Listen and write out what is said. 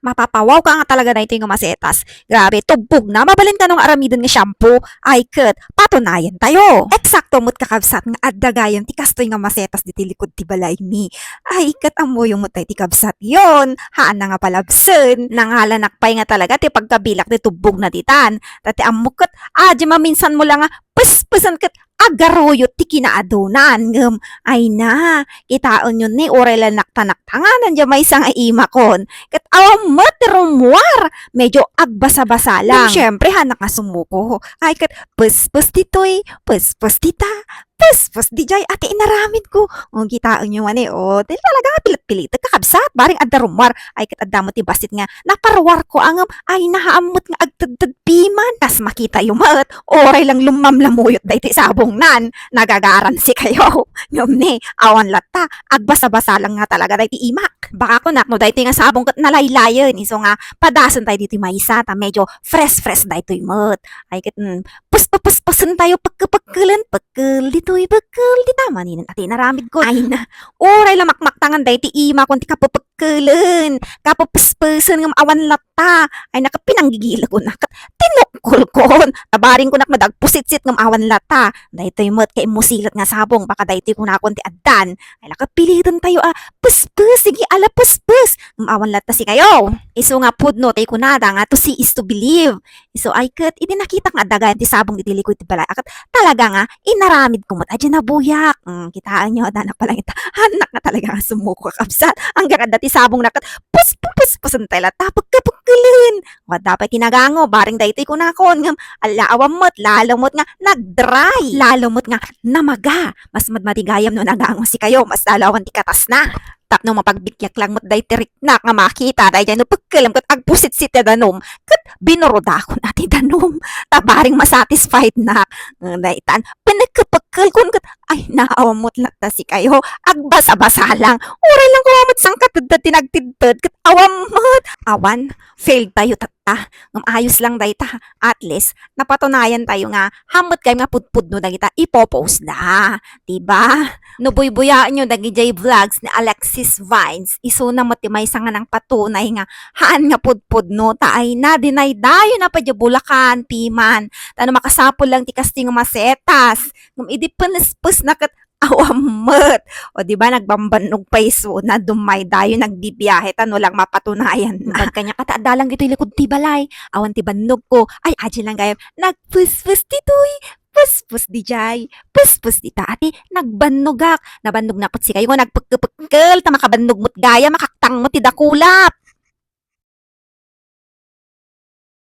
Mapapawaw ka nga talaga na ito yung masetas. Grabe, tubog na. Mabalin ka nung aramidon nga shampoo. Ay, kat, patunayan tayo. Eksakto mo't kakabsat nga adagayon ti kastoy nga masetas di tilikod ti balay mi. Ay, kat, amo yung mutay ti kabsat yon. Haan na nga palabsen. Nangalanak pa'y nga talaga ti pagkabilak ti tubog na ditan. Tati amo kat, di maminsan mo lang nga, puspusan kat, agaruyot ti kinaadunan. Ay na, kitaon yun ni orela naktanaktanganan dyan may isang imakon. Kat awam matirumwar, medyo agbasa-basa lang. Siyempre, hanak nga sumuko. Ay kat, puspus ditoy, puspus dita, puspus di jay, ati inaramid ko. O, kitaon nyo man talaga nga pilit-pilit, kakabsat, baring adarumwar. Ay kat, adamot ti basit nga, naparwar ko angam, ay nahaamot nga agtagtag piman. Tas makita yung mat, oray lang lumamlamuyot da iti sabong nan, nagagaran si kayo. Ngam ni, awan lata, agbasa-basa lang nga talaga da iti imak. Baka ko nakno da iti nga sabong kat nalaylayan, iso nga, padasan tayo dito maysa, ta medyo fresh-fresh da ito mat. Ay kat, puspasan tayo pagkapagkalan, pagkal dito'y pagkal di tama ninin ati naramid ko. Ay na, oray lang makmaktangan da iti ima kung ti kapapagkalan, kapapuspasan ng awan lata, ay nakapinanggigila ko na, tinukol kon, tabaring ko nakmadagpusit-sit ng awan lata, da ito'y mat kay musilat nga sabong, baka da ito'y kunakon ti addan, ay nakapilitan tayo puspus, sige ala puspus, ng awan lata si kayo. Iso nga pudno, tayo kunada nga to see is to believe. Iso ay kat, iti nakita nga dagan ti sabong ditili ko iti balay. Akat talaga nga, inaramid ko mat, adyan na buyak. Kitaan nyo, adana pa lang ita. Hanak na talaga nga sumuko kapsat. Ang gaganda ti sabong nakat, puspus-pusan tayo tapag kapagkalin. O dapat tinagango, baring daytoy ko nakon. Alawam mo't, lalamot nga, nag-dry. Lalamot nga, namaga. Mas madmatigayam no nagango si kayo, mas lalawan ti katas na. Tapno mapagbikyak lang mo't day tirik na nga makita day dyan no pagkalam kat agpusit-sit na danom kat binuroda ko nati danom tabaring masatisfied na daytan pinagkapagkal kun kat ay naawamot lata si kayo agbasa-basa lang oray lang kumamot sang katadad tinagtidtad kat awamot awan failed tayo tatta ayos lang dayta at least napatunayan tayo nga hamot kayo nga pudpud no dagita ipopost na diba no buy-buyaan nyo dagi jay vlogs ni Alexis Vines iso na matimay sa nga ng patunay nga haan nga pudpud no taay na dinay dayo na pa Bulacan piman tano makasapol lang ti kasting masetas ngum idi panis-pus na kat awamet o di ba nagbambanog pa iso na dumay dayo nagbibiyahe tano lang mapatunayan na kanya kataadalang ito'y likod ti balay awan ti bannog ko ay aji lang gayam nagpus-pus titoy puspus di jay, puspus di taati, nagbanugak, nabannog na pot si kayo, nagpagkapagkal, ta makabannog mo't gaya, makaktang mo ti dakulap.